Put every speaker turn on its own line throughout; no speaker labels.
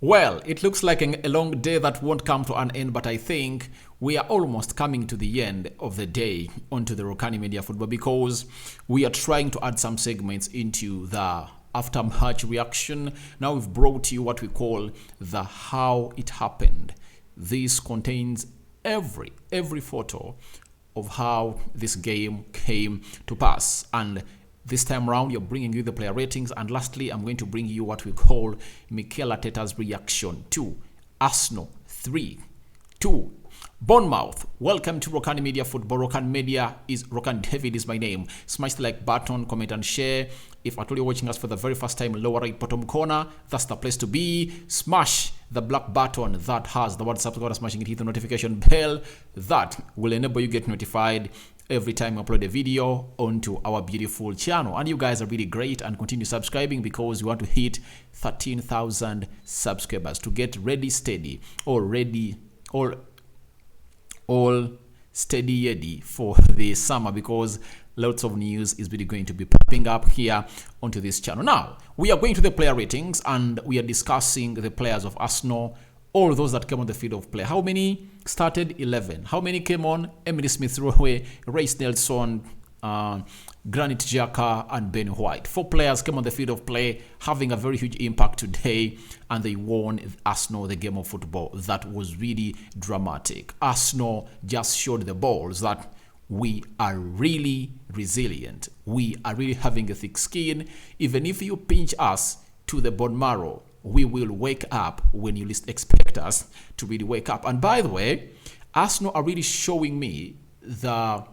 Well, it looks like a long day that won't come to an end, but I think we are almost coming to the end of the day onto the Rokani Media Football because we are trying to add some segments into the after-match reaction. Now we've brought you what we call the how it happened. This contains every photo of how this game came to pass, and this time around, you're bringing you the player ratings. And lastly, I'm going to bring you what we call Mikel Arteta's reaction to Arsenal 3-2. Bournemouth. Welcome to Rokani Media Football. Rokani David is my name. Smash the like button, comment and share. If at all you're watching us for the very first time, lower right bottom corner, that's the place to be. Smash the black button that has the word subscribe, smashing it, hit the notification bell. That will enable you get notified every time we upload a video onto our beautiful channel. And you guys are really great, and continue subscribing because we want to hit 13,000 subscribers to get ready steady all steady for the summer, because lots of news is really going to be popping up here onto this channel. Now we are going to the player ratings and we are discussing the players of Arsenal, all those that came on the field of play. How many started? 11. How many came on? Emily Smith-Rowe, Reiss Nelson, Granit Xhaka and Ben White. 4 players came on the field of play, having a very huge impact today, and they won Arsenal the game of football. That was really dramatic. Arsenal just showed the balls that we are really resilient. We are really having a thick skin. Even if you pinch us to the bone marrow, we will wake up when you least expect us to really wake up. And by the way, Arsenal are really showing me the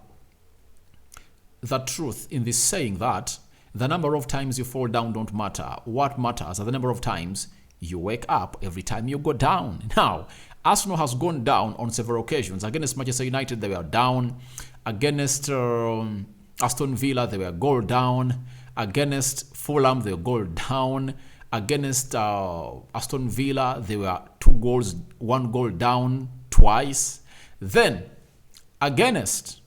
truth in this saying that the number of times you fall down don't matter. What matters are the number of times you wake up every time you go down. Now, Arsenal has gone down on several occasions. Against Manchester United, they were down. Against Aston Villa, they were goal down. Against Fulham, they were goal down. Against Aston Villa, they were 1 goal down twice. Then, against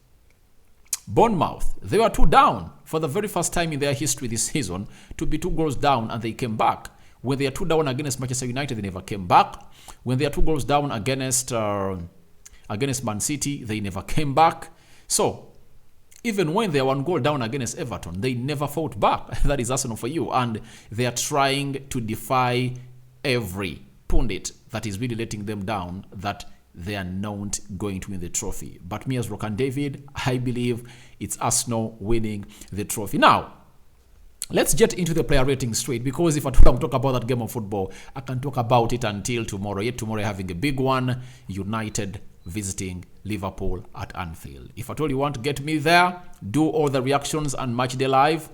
Bournemouth, they were 2 down for the very first time in their history this season to be 2 goals down, and they came back. When they are 2 down against Manchester United, they never came back. When they are 2 goals down against Man City, they never came back. So, even when they are 1 goal down against Everton, they never fought back. That is Arsenal for you. And they are trying to defy every pundit that is really letting them down, that they are not going to win the trophy. But me as Rokani David, I believe it's Arsenal winning the trophy. Now, let's get into the player rating straight, because if I talk about that game of football, I can talk about it until tomorrow. Yet tomorrow having a big one, United visiting Liverpool at Anfield. If at all you want to get me there, do all the reactions and match day live,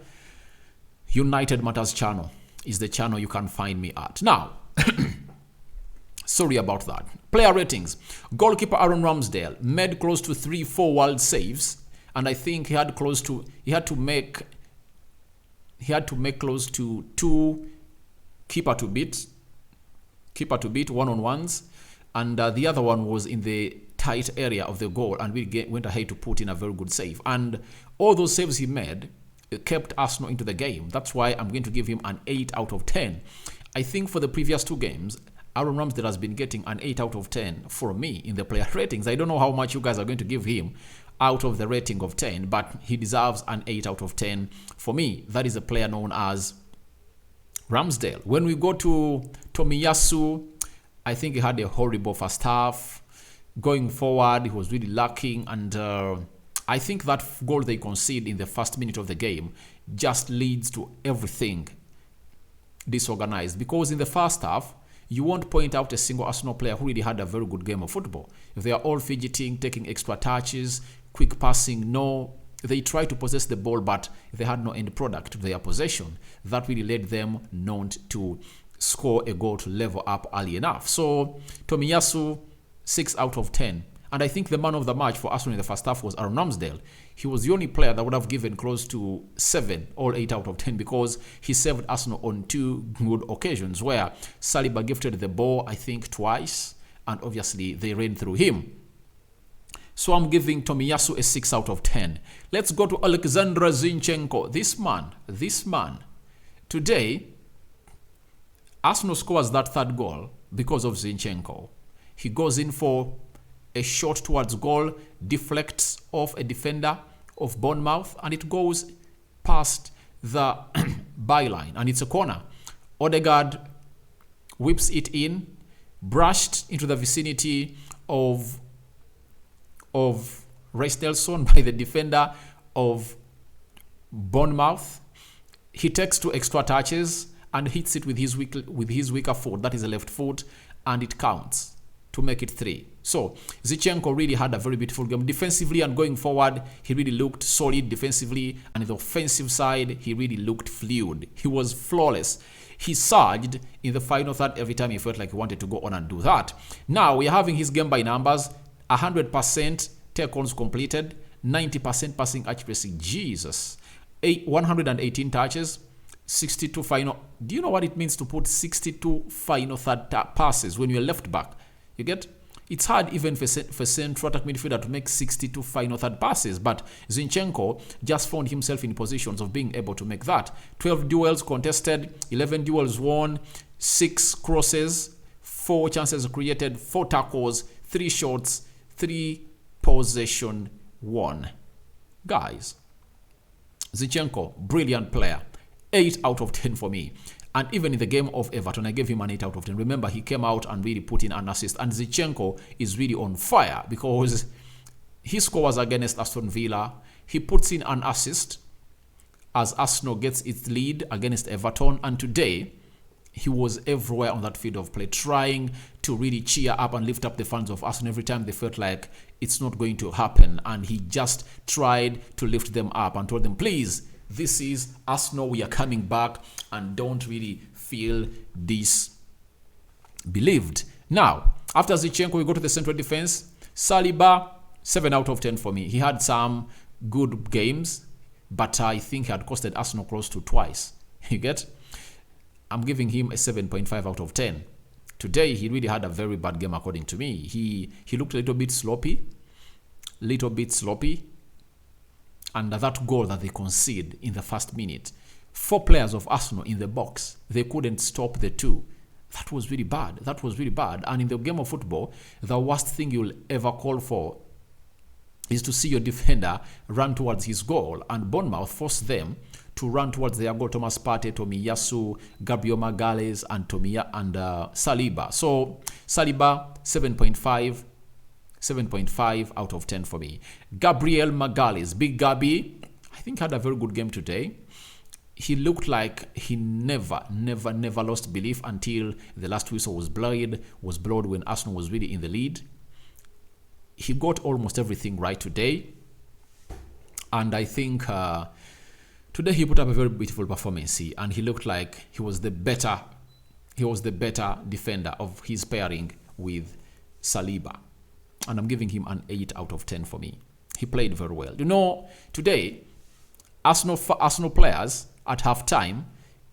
United Matters channel is the channel you can find me at. Now, sorry about that. Player ratings. Goalkeeper Aaron Ramsdale made close to 3-4 world saves, and I think he had to make close to 2 keeper to beat one-on-ones, and the other one was in the tight area of the goal, and we went ahead to put in a very good save. And all those saves he made kept Arsenal into the game. That's why I'm going to give him an 8 out of 10. I think for the previous 2 games, Aaron Ramsdale has been getting an 8 out of 10 for me in the player ratings. I don't know how much you guys are going to give him out of the rating of 10, but he deserves an 8 out of 10 for me. That is a player known as Ramsdale. When we go to Tomiyasu, I think he had a horrible first half. Going forward, he was really lacking, and I think that goal they concede in the first minute of the game just leads to everything disorganized, because in the first half, you won't point out a single Arsenal player who really had a very good game of football. They are all fidgeting, taking extra touches, quick passing. No, they tried to possess the ball, but they had no end product to their possession. That really led them not to score a goal to level up early enough. So, Tomiyasu, 6 out of 10. And I think the man of the match for Arsenal in the first half was Aaron Ramsdale. He was the only player that would have given close to 7 or 8 out of 10, because he saved Arsenal on 2 good occasions where Saliba gifted the ball, I think, twice, and obviously they ran through him. So I'm giving Tomiyasu a 6 out of 10. Let's go to Alexander Zinchenko. This man, today, Arsenal scores that third goal because of Zinchenko. He goes in for a shot towards goal, deflects off a defender of Bournemouth, and it goes past the byline, and it's a corner. Odegaard whips it in, brushed into the vicinity of Reiss by the defender of Bournemouth. He takes 2 extra touches and hits it with his weaker foot, that is a left foot, and it counts to make it 3. So Zinchenko really had a very beautiful game. Defensively and going forward, he really looked solid defensively, and in the offensive side, he really looked fluid. He was flawless. He surged in the final third every time he felt like he wanted to go on and do that. Now we are having his game by numbers: 100% take-ons completed, 90% passing accuracy. Jesus. 118 touches, 62 final. Do you know what it means to put 62 final third passes when you're left back? You get? It's hard even for central attack midfielder to make 62 final third passes, but Zinchenko just found himself in positions of being able to make that. 12 duels contested, 11 duels won, 6 crosses, 4 chances created, 4 tackles, 3 shots, 3 possession won. Guys, Zinchenko, brilliant player. 8 out of 10 for me. And even in the game of Everton, I gave him an 8 out of 10. Remember, he came out and really put in an assist. And Zinchenko is really on fire because he scores against Aston Villa. He puts in an assist as Arsenal gets its lead against Everton. And today, he was everywhere on that field of play, trying to really cheer up and lift up the fans of Arsenal every time they felt like it's not going to happen. And he just tried to lift them up and told them, please, this is Arsenal, we are coming back, and don't really feel disbelieved. Now, after Zinchenko, we go to the central defense. Saliba, 7 out of 10 for me. He had some good games, but I think he had costed Arsenal close to twice. You get? I'm giving him a 7.5 out of 10. Today, he really had a very bad game according to me. He looked a little bit sloppy. And that goal that they conceded in the first minute, 4 players of Arsenal in the box, they couldn't stop the 2. That was really bad. And in the game of football, the worst thing you'll ever call for is to see your defender run towards his goal. And Bournemouth forced them to run towards their goal. Thomas Partey, Tomiyasu, Gabriel Magalhaes, and Saliba. So Saliba, 7.5 out of 10 for me. Gabriel Magalhaes, Big Gabi, I think had a very good game today. He looked like he never lost belief until the last whistle was blown when Arsenal was really in the lead. He got almost everything right today. And I think today he put up a very beautiful performance, and he looked like he was the better defender of his pairing with Saliba. And I'm giving him an 8 out of 10 for me. He played very well. You know, today, Arsenal players at half-time,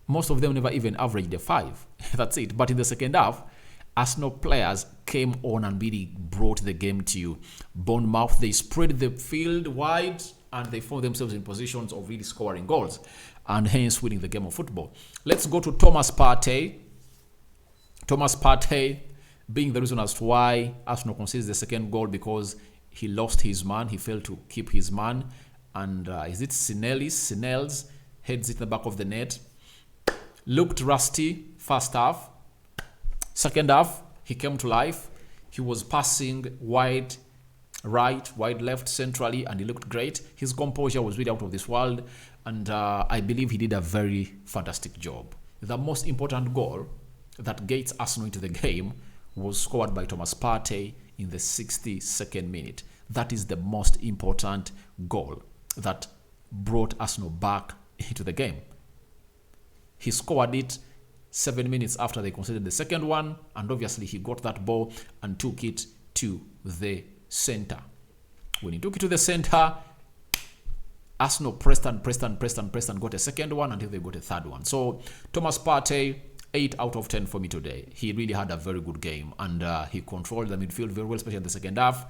most of them never even averaged a 5. That's it. But in the second half, Arsenal players came on and really brought the game to you. Bournemouth, they spread the field wide and they found themselves in positions of really scoring goals and hence winning the game of football. Let's go to Thomas Partey. Thomas Partey being the reason as to why Arsenal concedes the second goal, because he lost his man. He failed to keep his man. And is it Sinels heads it in the back of the net. Looked rusty first half. Second half, he came to life. He was passing wide right, wide left, centrally, and he looked great. His composure was really out of this world. And I believe he did a very fantastic job. The most important goal that gets Arsenal into the game was scored by Thomas Partey in the 62nd minute. That is the most important goal that brought Arsenal back into the game. He scored it 7 minutes after they conceded the second one, and obviously he got that ball and took it to the center. When he took it to the center, Arsenal pressed and got a second one until they got a third one. So Thomas Partey, 8 out of 10 for me today. He really had a very good game, and he controlled the midfield very well, especially in the second half.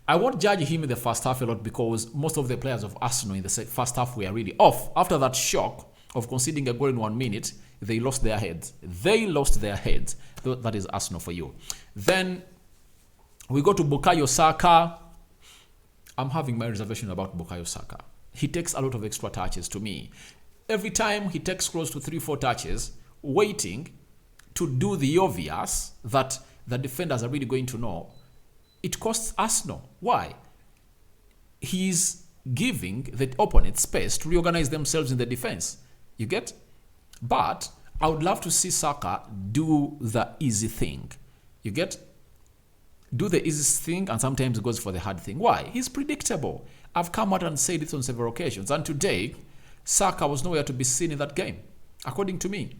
I won't judge him in the first half a lot because most of the players of Arsenal in the first half were really off. After that shock of conceding a goal in 1 minute, they lost their heads. They lost their heads. That is Arsenal for you. Then we go to Bukayo Saka. I'm having my reservation about Bukayo Saka. He takes a lot of extra touches to me. Every time he takes close to 3-4 touches, waiting to do the obvious that the defenders are really going to know, it costs Arsenal. Why? He's giving the opponent space to reorganize themselves in the defense. You get? But I would love to see Saka do the easy thing. You get? Do the easy thing, and sometimes it goes for the hard thing. Why? He's predictable. I've come out and said it on several occasions. And today, Saka was nowhere to be seen in that game. According to me,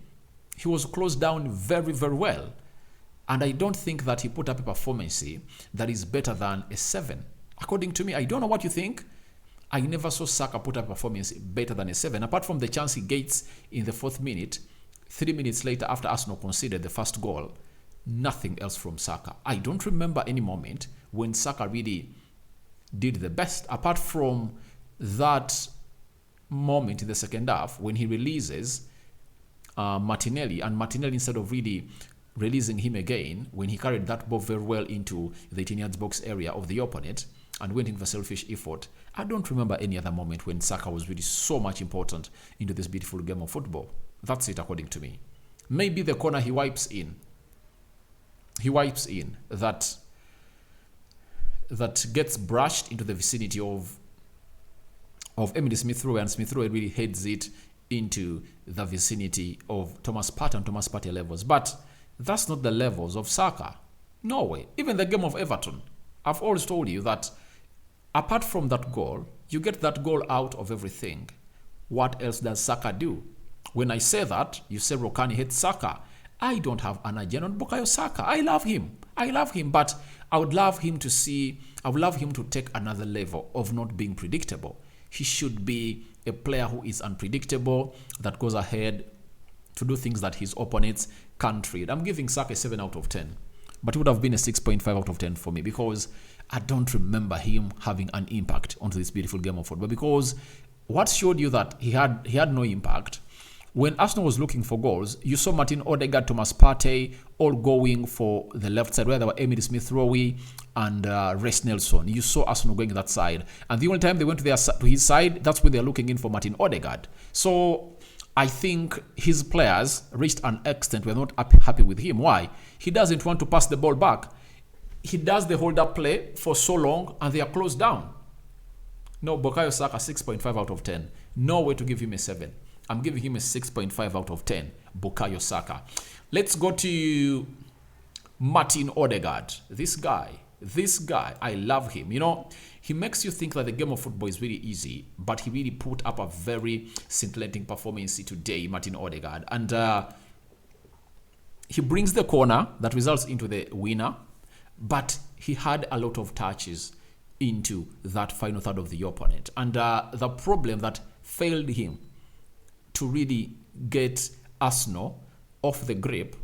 he was closed down very, very well. And I don't think that he put up a performance that is better than a 7. According to me, I don't know what you think. I never saw Saka put up a performance better than a 7. Apart from the chance he gets in the 4th minute, 3 minutes later after Arsenal conceded the first goal, nothing else from Saka. I don't remember any moment when Saka really did the best, apart from that moment in the second half when he releases Martinelli, and Martinelli, instead of really releasing him again, when he carried that ball very well into the 18-yard box area of the opponent and went in for selfish effort. I don't remember any other moment when Saka was really so much important into this beautiful game of football. That's it, according to me. Maybe the corner he wipes in that gets brushed into the vicinity of Emily Smith-Rowe, and Smith-Rowe really heads it into the vicinity of Thomas Partey and Thomas Partey levels. But that's not the levels of Saka. No way. Even the game of Everton, I've always told you that apart from that goal, you get that goal out of everything. What else does Saka do? When I say that, you say Rokani hates Saka. I don't have an agenda on Bukayo Saka. I love him, but I would love him to take another level of not being predictable. He should be a player who is unpredictable, that goes ahead to do things that his opponents can't read. I'm giving Saka a 7 out of 10, but it would have been a 6.5 out of 10 for me, because I don't remember him having an impact onto this beautiful game of football. Because what showed you that he had no impact, when Arsenal was looking for goals, you saw Martin Odegaard, Thomas Partey all going for the left side, where there were Emily Smith-Rowe and Reiss Nelson. You saw Arsenal going that side. And the only time they went to his side, that's when they're looking in for Martin Odegaard. So I think his players reached an extent where they're not happy with him. Why? He doesn't want to pass the ball back. He does the hold-up play for so long, and they are closed down. No, Bukayo Saka, 6.5 out of 10. No way to give him a 7. I'm giving him a 6.5 out of 10. Bukayo Saka. Let's go to Martin Odegaard. This guy, I love him. You know, he makes you think that the game of football is really easy, but he really put up a very scintillating performance today, Martin Odegaard. And he brings the corner that results into the winner, but he had a lot of touches into that final third of the opponent. And the problem that failed him to really get Arsenal off the grip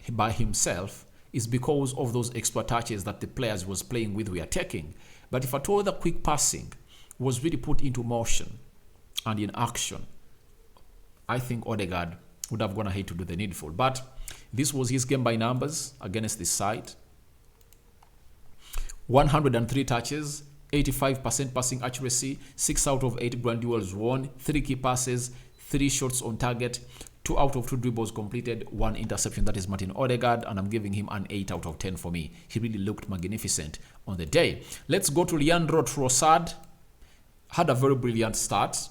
by himself is because of those extra touches that the players was playing with were taking. But if at all the quick passing was really put into motion and in action, I think Odegaard would have gone ahead to do the needful. But this was his game by numbers against this side. 103 touches, 85% passing accuracy, 6 out of 8 grand duels won, 3 key passes, 3 shots on target, 2 out of 2 dribbles completed, 1 interception. That is Martin Odegaard, and I'm giving him an 8 out of 10 for me. He really looked magnificent on the day. Let's go to Leandro Trossard. Had a very brilliant start,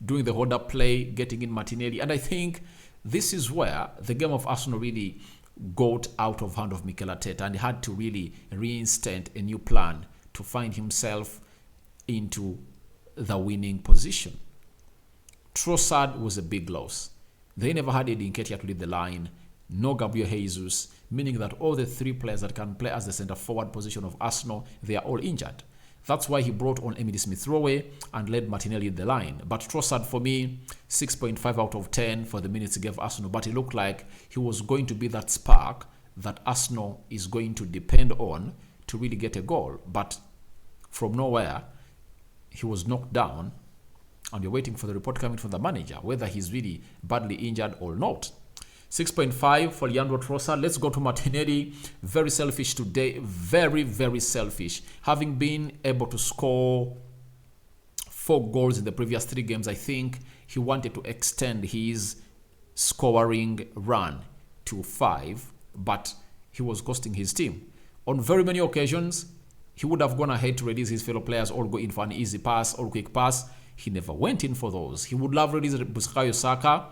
doing the hold-up play, getting in Martinelli, and I think this is where the game of Arsenal really got out of hand of Mikel Arteta, and he had to really reinstate a new plan to find himself into the winning position. Trossard was a big loss. They never had Eddie Nketiah to lead the line, no Gabriel Jesus, meaning that all the 3 players that can play as the centre-forward position of Arsenal, they are all injured. That's why he brought on Emily Smith-Rowe and led Martinelli in the line. But Trossard, for me, 6.5 out of 10 for the minutes he gave Arsenal. But it looked like he was going to be that spark that Arsenal is going to depend on to really get a goal. But from nowhere, he was knocked down And you're waiting for the report coming from the manager, whether he's really badly injured or not. 6.5 for Leandro Trossard. Let's go to Martinelli. Very selfish today. Very, very selfish. Having been able to score 4 goals in the previous 3 games, I think he wanted to extend his scoring run to 5, but he was costing his team. On very many occasions, he would have gone ahead to release his fellow players or go in for an easy pass or quick pass. He never went in for those. He would have released Bukayo Saka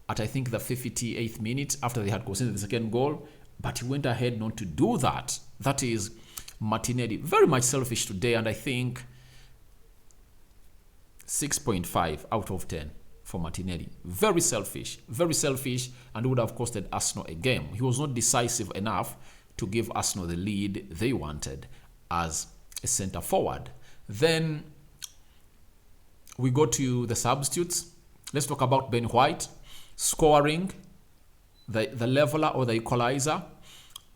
at, I think, the 58th minute after they had conceded the second goal, but he went ahead not to do that. That is Martinelli. Very much selfish today, and I think 6.5 out of 10 for Martinelli. Very selfish, and would have costed Arsenal a game. He was not decisive enough to give Arsenal the lead they wanted as a centre forward. Then we go to the substitutes. Let's talk about Ben White scoring, the leveler or the equalizer,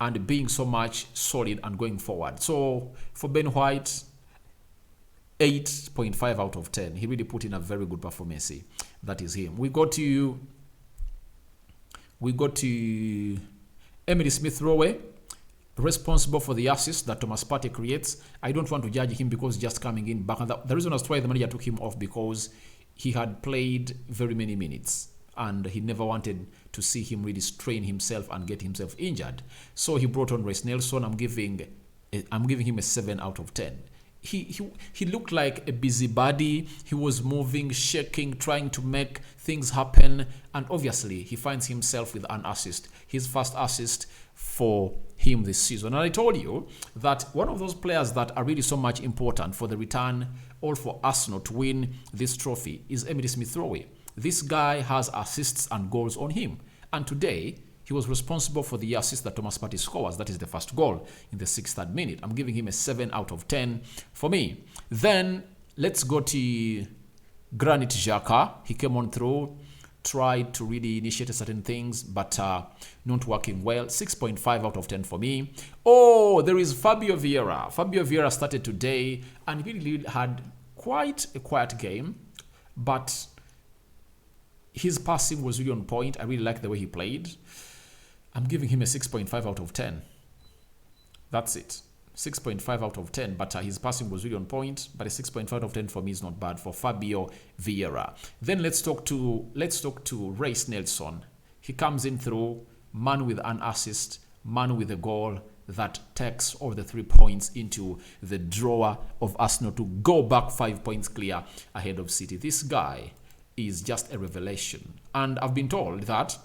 and being so much solid and going forward. So for Ben White, 8.5 out of 10. He really put in a very good performance. That is him. We go to Emily Smith-Rowe, responsible for the assist that Thomas Partey creates. I don't want to judge him because he's just coming in back. And the reason was why the manager took him off, because he had played very many minutes and he never wanted to see him really strain himself and get himself injured. So he brought on Reiss Nelson. I'm giving him a 7 out of 10. He looked like a busybody. He was moving, shaking, trying to make things happen, and obviously he finds himself with an assist, his first assist for him this season. And I told you that one of those players that are really so much important for the return or for Arsenal to win this trophy is Emily Smith-Rowe. This guy has assists and goals on him, and today he was responsible for the assist that Thomas Partey scores. That is the first goal in the 63rd minute. I'm giving him a 7 out of 10 for me. Then let's go to Granit Xhaka. He came on through, tried to really initiate certain things, but not working well. 6.5 out of 10 for me. Oh, there is Fabio Vieira. Fabio Vieira started today and he really had quite a quiet game, but his passing was really on point. I really like the way he played. I'm giving him a 6.5 out of 10. That's it. 6.5 out of 10, but his passing was really on point. But a 6.5 out of 10 for me is not bad for Fabio Vieira. Then let's talk to Reiss Nelson. He comes in through, man with an assist, man with a goal that takes all the 3 points into the drawer of Arsenal to go back 5 points clear ahead of City. This guy is just a revelation, and I've been told that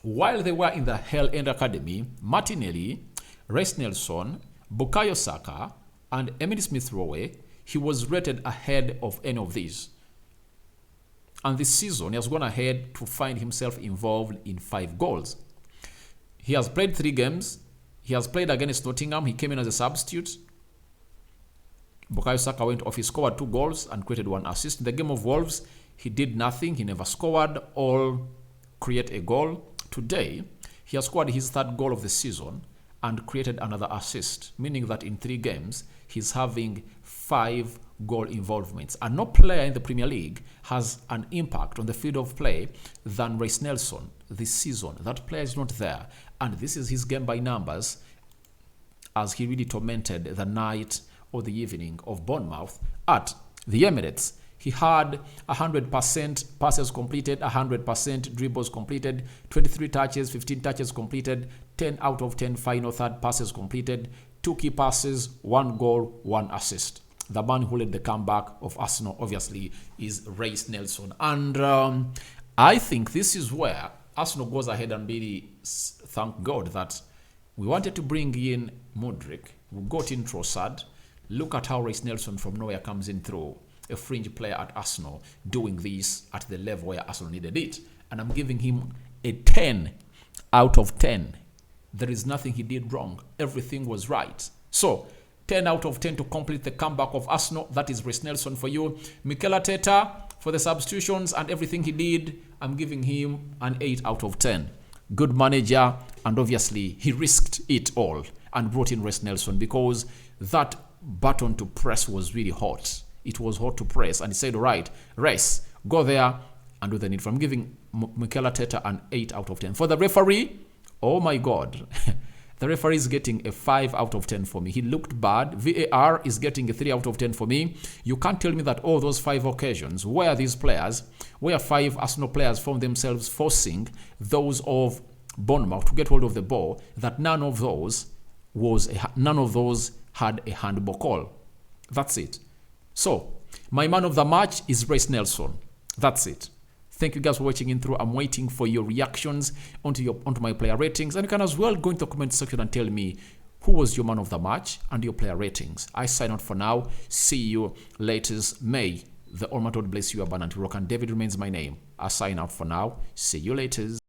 while they were in the Hell End Academy, Martinelli, Reiss Nelson, Bukayo Saka, and Emily Smith-Rowe, he was rated ahead of any of these. And this season, he has gone ahead to find himself involved in 5 goals. He has played 3 games. He has played against Nottingham. He came in as a substitute. Bukayo Saka went off. He scored 2 goals and created 1 assist. In the game of Wolves, he did nothing. He never scored or create a goal. Today, he has scored his 3rd goal of the season and created another assist, meaning that in 3 games, he's having 5 goal involvements. And no player in the Premier League has an impact on the field of play than Reiss Nelson this season. That player is not there. And this is his game by numbers, as he really tormented the night or the evening of Bournemouth at the Emirates. He had 100% passes completed, 100% dribbles completed, 23 touches, 15 touches completed, 10 out of 10 final third passes completed, 2 key passes, 1 goal, 1 assist. The man who led the comeback of Arsenal, obviously, is Reiss Nelson. And I think this is where Arsenal goes ahead and really thank God that we wanted to bring in Mudryk. We got in Trossard. Look at how Reiss Nelson from nowhere comes in through, a fringe player at Arsenal, doing this at the level where Arsenal needed it. And I'm giving him a 10 out of 10. There is nothing he did wrong. Everything was right. So, 10 out of 10 to complete the comeback of Arsenal. That is Reiss Nelson for you. Mikel Arteta, for the substitutions and everything he did, I'm giving him an 8 out of 10. Good manager, and obviously he risked it all and brought in Reiss Nelson because that button to press was really hot. it was hot to press, and he said, all right, Reiss, go there and do the need. I'm giving Mikel Arteta an 8 out of 10. For the referee, oh my God, the referee is getting a 5 out of 10 for me. He looked bad. VAR is getting a 3 out of 10 for me. You can't tell me that all those 5 occasions where 5 Arsenal players found themselves forcing those of Bournemouth to get hold of the ball, that none of those had a handball call. That's it. So, my man of the match is Reiss Nelson. That's it. Thank you guys for watching in through. I'm waiting for your reactions onto my player ratings. And you can as well go into the comment section and tell me who was your man of the match and your player ratings. I sign out for now. See you later. May the Almighty God bless you abundantly. Rokani David remains my name. I sign out for now. See you later.